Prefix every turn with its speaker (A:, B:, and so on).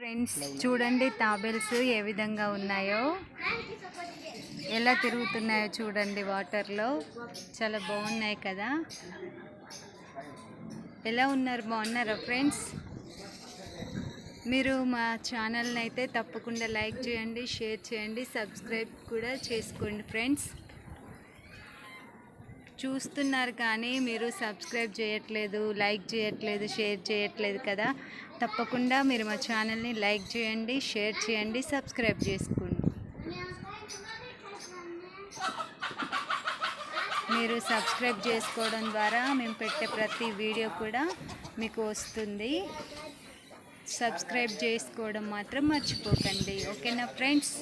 A: Friends చూడండి తాబేల్స్ ఏ విధంగా ఉన్నాయో, ఎలా తిరుగుతున్నాయో చూడండి వాటర్లో. చాలా బాగున్నాయి కదా. ఎలా ఉన్నారు, బాగున్నారా ఫ్రెండ్స్? మీరు మా ఛానల్ని అయితే తప్పకుండా లైక్ చేయండి, షేర్ చేయండి, సబ్స్క్రైబ్ కూడా చేసుకోండి ఫ్రెండ్స్. చూస్తున్నారు కానీ మీరు సబ్స్క్రైబ్ చేయట్లేదు, లైక్ చేయట్లేదు, షేర్ చేయట్లేదు కదా. తప్పకుండా మీరు మా ఛానల్ని లైక్ చేయండి, షేర్ చేయండి, సబ్స్క్రైబ్ చేసుకోండి. మీరు సబ్స్క్రైబ్ చేసుకోవడం ద్వారా మేము పెట్టే ప్రతి వీడియో కూడా మీకు వస్తుంది. సబ్స్క్రైబ్ చేసుకోవడం మాత్రం మర్చిపోకండి, ఓకేనా ఫ్రెండ్స్?